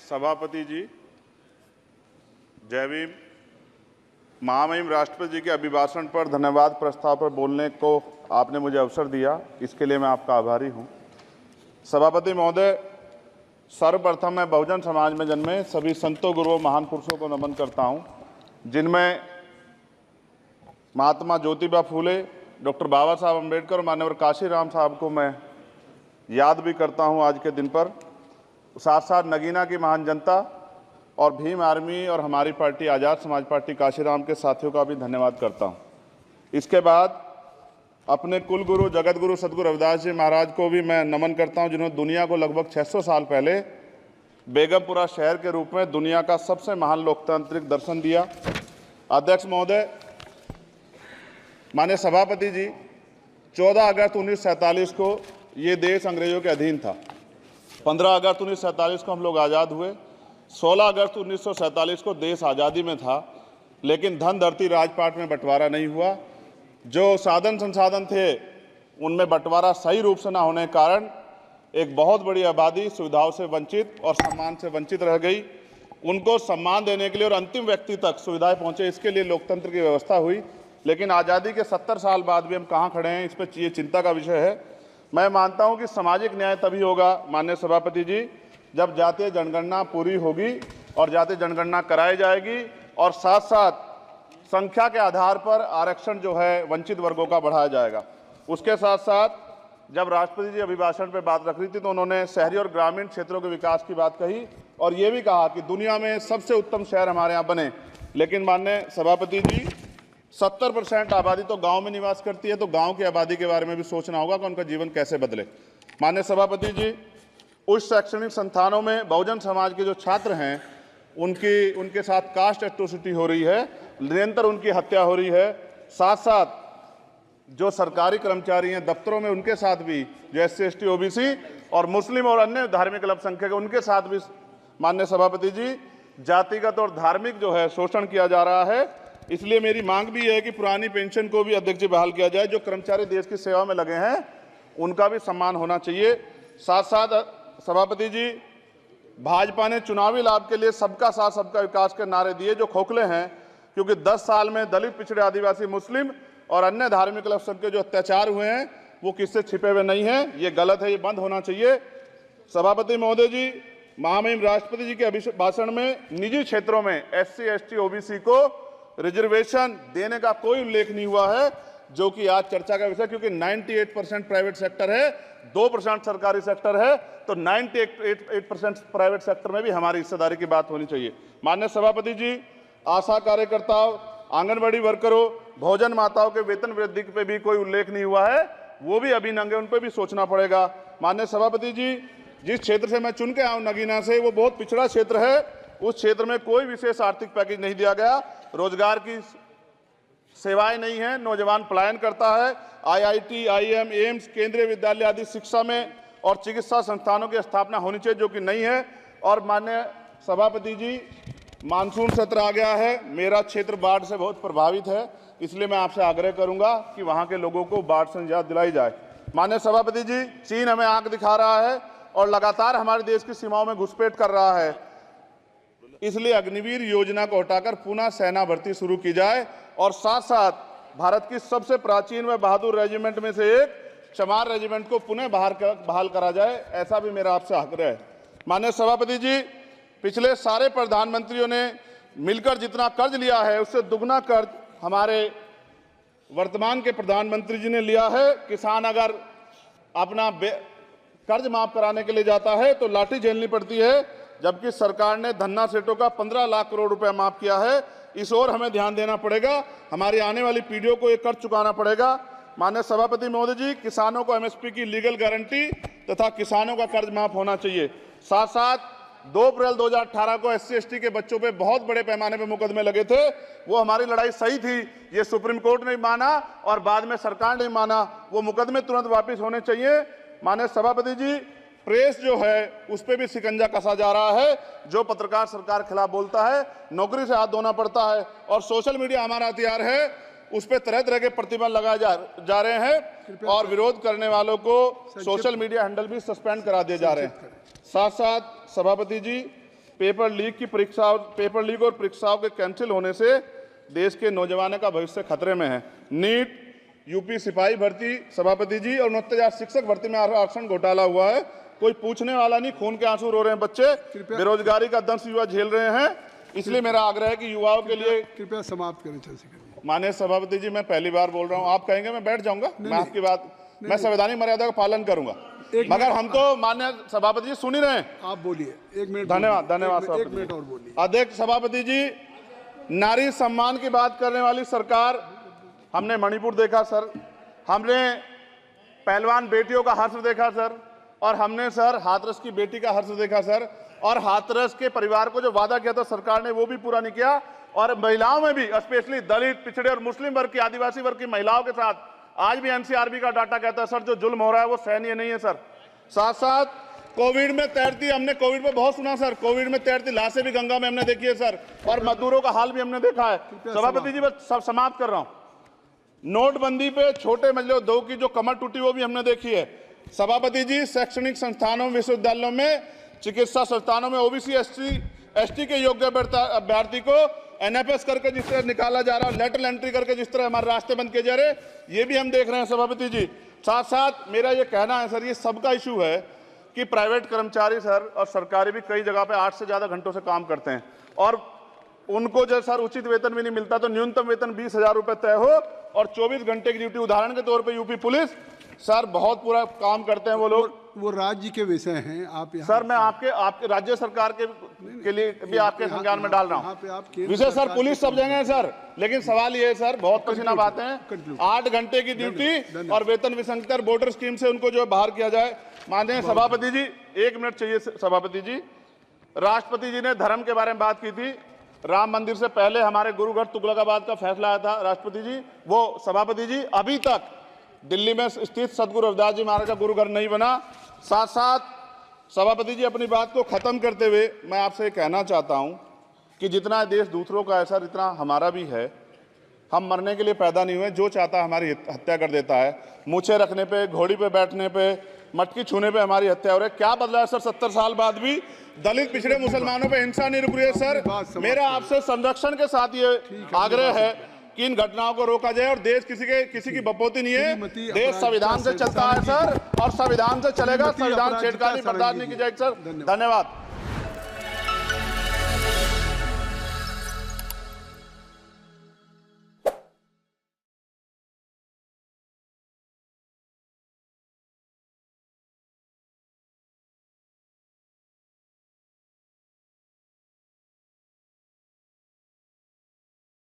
सभापति जी, जय भीम। महामहिम राष्ट्रपति जी के अभिभाषण पर धन्यवाद प्रस्ताव पर बोलने को आपने मुझे अवसर दिया, इसके लिए मैं आपका आभारी हूं। सभापति महोदय, सर्वप्रथम मैं बहुजन समाज में जन्मे सभी संतों, गुरुओं, महान पुरुषों को नमन करता हूं, जिनमें महात्मा ज्योतिबा फूले, डॉक्टर बाबा साहब अम्बेडकर और मान्यवर काशीराम साहब को मैं याद भी करता हूं आज के दिन पर। साथ साथ नगीना की महान जनता और भीम आर्मी और हमारी पार्टी आज़ाद समाज पार्टी काशीराम के साथियों का भी धन्यवाद करता हूं। इसके बाद अपने कुल गुरु जगत गुरु सदगुरु रविदास जी महाराज को भी मैं नमन करता हूं, जिन्होंने दुनिया को लगभग 600 साल पहले बेगमपुरा शहर के रूप में दुनिया का सबसे महान लोकतांत्रिक दर्शन दिया। अध्यक्ष महोदय, माननीय सभापति जी, 14 अगस्त 1947 को ये देश अंग्रेजों के अधीन था। 15 अगस्त 1947 को हम लोग आज़ाद हुए। 16 अगस्त 1947 को देश आज़ादी में था, लेकिन धन धरती राजपाट में बंटवारा नहीं हुआ। जो साधन संसाधन थे उनमें बंटवारा सही रूप से न होने के कारण एक बहुत बड़ी आबादी सुविधाओं से वंचित और सम्मान से वंचित रह गई। उनको सम्मान देने के लिए और अंतिम व्यक्ति तक सुविधाएं पहुंचे, इसके लिए लोकतंत्र की व्यवस्था हुई। लेकिन आज़ादी के 70 साल बाद भी हम कहाँ खड़े हैं, इस पर ये चिंता का विषय है। मैं मानता हूं कि सामाजिक न्याय तभी होगा माननीय सभापति जी, जब जातीय जनगणना पूरी होगी और जातीय जनगणना कराई जाएगी और साथ साथ संख्या के आधार पर आरक्षण जो है वंचित वर्गों का बढ़ाया जाएगा। उसके साथ साथ जब राष्ट्रपति जी अभिभाषण पर बात रख रही थी तो उन्होंने शहरी और ग्रामीण क्षेत्रों के विकास की बात कही और ये भी कहा कि दुनिया में सबसे उत्तम शहर हमारे यहाँ बने। लेकिन माननीय सभापति जी, 70% आबादी तो गांव में निवास करती है, तो गांव की आबादी के बारे में भी सोचना होगा कि उनका जीवन कैसे बदले। माननीय सभापति जी, उच्च शैक्षणिक संस्थानों में बहुजन समाज के जो छात्र हैं उनके साथ कास्ट एट्रोसिटी हो रही है, निरंतर उनकी हत्या हो रही है। साथ साथ जो सरकारी कर्मचारी हैं दफ्तरों में, उनके साथ भी जो SC ST OBC और मुस्लिम और अन्य धार्मिक अल्पसंख्यक है, उनके साथ भी माननीय सभापति जी जातिगत और धार्मिक जो है शोषण किया जा रहा है। इसलिए मेरी मांग भी है कि पुरानी पेंशन को भी अध्यक्ष जी बहाल किया जाए। जो कर्मचारी देश की सेवा में लगे हैं उनका भी सम्मान होना चाहिए। साथ साथ सभापति जी, भाजपा ने चुनावी लाभ के लिए सबका साथ सबका विकास के नारे दिए जो खोखले हैं, क्योंकि 10 साल में दलित, पिछड़े, आदिवासी, मुस्लिम और अन्य धार्मिक अल्पसंख्यक जो अत्याचार हुए हैं वो किससे छिपे हुए नहीं हैं। ये गलत है, ये बंद होना चाहिए। सभापति महोदय जी, महामहिम राष्ट्रपति जी के अभिभाषण में निजी क्षेत्रों में SC ST OBC को रिजर्वेशन देने का कोई उल्लेख नहीं हुआ है, जो कि आज चर्चा का विषय, क्योंकि 98% प्राइवेट सेक्टर है, 2% सरकारी सेक्टर है, तो 98% प्राइवेट सेक्टर में भी हमारी हिस्सेदारी की बात होनी चाहिए। माननीय सभापति जी, आशा कार्यकर्ताओं, आंगनबाड़ी वर्करों, भोजन माताओं के वेतन वृद्धि पे भी कोई उल्लेख नहीं हुआ है, वो भी अभी नंगे, उन पर भी सोचना पड़ेगा। माननीय सभापति जी, जिस क्षेत्र से मैं चुन के आऊँ नगीना से, वो बहुत पिछड़ा क्षेत्र है। उस क्षेत्र में कोई विशेष आर्थिक पैकेज नहीं दिया गया, रोजगार की सेवाएं नहीं है, नौजवान पलायन करता है। IIT, IIM, एम्स, केंद्रीय विद्यालय आदि शिक्षा में और चिकित्सा संस्थानों की स्थापना होनी चाहिए, जो कि नहीं है। और माननीय सभापति जी, मानसून सत्र आ गया है, मेरा क्षेत्र बाढ़ से बहुत प्रभावित है, इसलिए मैं आपसे आग्रह करूंगा कि वहां के लोगों को बाढ़ से निजात दिलाई जाए। माननीय सभापति जी, चीन हमें आंख दिखा रहा है और लगातार हमारे देश की सीमाओं में घुसपैठ कर रहा है, इसलिए अग्निवीर योजना को हटाकर पुनः सेना भर्ती शुरू की जाए और साथ साथ भारत की सबसे प्राचीन व बहादुर रेजिमेंट में से एक चमार रेजिमेंट को पुनः बहाल करा जाए, ऐसा भी मेरा आपसे आग्रह है। माननीय सभापति जी, पिछले सारे प्रधानमंत्रियों ने मिलकर जितना कर्ज लिया है उससे दुगना कर्ज हमारे वर्तमान के प्रधानमंत्री जी ने लिया है। किसान अगर अपना कर्ज माफ कराने के लिए जाता है तो लाठी झेलनी पड़ती है, जबकि सरकार ने धन्ना सेठों का 15 लाख करोड़ रुपया माफ किया है। इस ओर हमें ध्यान देना पड़ेगा, हमारी आने वाली पीढ़ियों को ये कर्ज चुकाना पड़ेगा। माननीय सभापति महोदय जी, किसानों को MSP की लीगल गारंटी तथा किसानों का कर्ज माफ होना चाहिए। साथ साथ 2 अप्रैल 2018 को SC ST के बच्चों पे बहुत बड़े पैमाने पे मुकदमे लगे थे, वो हमारी लड़ाई सही थी, ये सुप्रीम कोर्ट ने माना और बाद में सरकार ने माना, वो मुकदमे तुरंत वापस होने चाहिए। माननीय सभापति जी, प्रेस जो है उस पर भी शिकंजा कसा जा रहा है। जो पत्रकार सरकार के खिलाफ बोलता है नौकरी से हाथ धोना पड़ता है, और सोशल मीडिया हमारा हथियार है, उस पर तरह तरह के प्रतिबंध लगाए जा रहे हैं और विरोध करने वालों को सोशल मीडिया हैंडल भी सस्पेंड करा दिए जा रहे हैं। साथ साथ सभापति जी, पेपर लीक और परीक्षाओं के कैंसिल होने से देश के नौजवानों का भविष्य खतरे में है। नीट, यूपी सिपाही भर्ती सभापति जी और 69,000 शिक्षक भर्ती में आरक्षण घोटाला हुआ है, कोई पूछने वाला नहीं, खून के आंसू रो रहे हैं बच्चे, बेरोजगारी का दंश युवा झेल रहे हैं। इसलिए मेरा आग्रह है कि युवाओं के लिए कृपया समाप्त करें चंद्रशेखर। माननीय सभापति जी, मैं पहली बार बोल रहा हूं, आप कहेंगे मैं बैठ जाऊंगा, मैं आपकी बात, मैं संवैधानिक मर्यादा का पालन करूंगा, मगर हम तो माननीय सभापति जी सुन ही रहे हैं। आप बोलिए, 1 मिनट। धन्यवाद। 1 मिनट और बोलिए। अध्यक्ष सभापति जी, नारी सम्मान की बात करने वाली सरकार, हमने मणिपुर देखा सर, हमने पहलवान बेटियों का हर्ष देखा सर, और हमने सर हाथरस की बेटी का हर्ष देखा सर, और हाथरस के परिवार को जो वादा किया था सरकार ने वो भी पूरा नहीं किया। और महिलाओं में भी, स्पेशली दलित, पिछड़े और मुस्लिम वर्ग की, आदिवासी वर्ग की महिलाओं के साथ आज भी एनसीआरबी का डाटा कहता है सर जो जुल्म हो रहा है वो सहनीय नहीं है सर। साथ साथ कोविड में तैरती, हमने कोविड में बहुत सुना सर, कोविड में तैरती लाशें भी गंगा में हमने देखी है सर, और मजदूरों का हाल भी हमने देखा है। सभापति जी, बस सब समाप्त कर रहा हूं। नोटबंदी पे छोटे मजले उद्योग की जो कमर टूटी वो भी हमने देखी है। सभापति जी, शैक्षणिक संस्थानों, विश्वविद्यालयों में, चिकित्सा संस्थानों में ओबीसी एसटी के योग्य अभ्यर्थी को एनएफएस करके जिस तरह निकाला जा रहा है, लेटरल एंट्री करके जिस तरह हमारे रास्ते बंद किए जा रहे, ये भी हम देख रहे हैं सभापति जी। साथ साथ मेरा ये कहना है सर, ये सबका इशू है कि प्राइवेट कर्मचारी सर और सरकारी भी कई जगह पे 8 से ज्यादा घंटों से काम करते हैं, और उनको जो सर उचित वेतन भी नहीं मिलता, तो न्यूनतम वेतन 20,000 रुपए तय हो और 24 घंटे की ड्यूटी। उदाहरण के तौर पे यूपी पुलिस सर बहुत पूरा काम करते हैं वो लोग, वो राज्य के विषय हैं। आप सर मैं आपके राज्य सरकार के लिए भी आपके संज्ञान में डाल रहा हूं विषय सर, पुलिस सब जगह है सर, लेकिन सवाल ये है सर, बहुत पसीना बातें हैं, 8 घंटे की ड्यूटी और वेतन विसंगति, वोटर स्कीम से उनको जो है बाहर किया जाए। माननीय सभापति जी, 1 मिनट चाहिए सभापति जी। राष्ट्रपति जी ने धर्म के बारे में बात की थी, राम मंदिर से पहले हमारे गुरुघर तुगलकाबाद का फैसला आया था राष्ट्रपति जी, वो सभापति जी अभी तक दिल्ली में स्थित सदगुरु रविदास जी महाराज का गुरुघर नहीं बना। साथ साथ सभापति जी, अपनी बात को खत्म करते हुए मैं आपसे कहना चाहता हूं कि जितना देश दूसरों का है सर, इतना हमारा भी है। हम मरने के लिए पैदा नहीं हुए, जो चाहता है हमारी हत्या कर देता है। मूछें रखने पे, घोड़ी पे बैठने पे, मटकी छूने पे हमारी हत्या हो रही है। क्या बदला है सर 70 साल बाद भी? दलित, पिछड़े, मुसलमानों पे हिंसा नहीं रुक रही है सर। मेरा आपसे संरक्षण के साथ ये आग्रह है कि इन घटनाओं को रोका जाए, और देश किसी की बपोती नहीं है, देश संविधान से चलता है सर, और संविधान से चलेगा, संविधान छेड़खानी बर्दाश्त नहीं की जाएगी सर। धन्यवाद।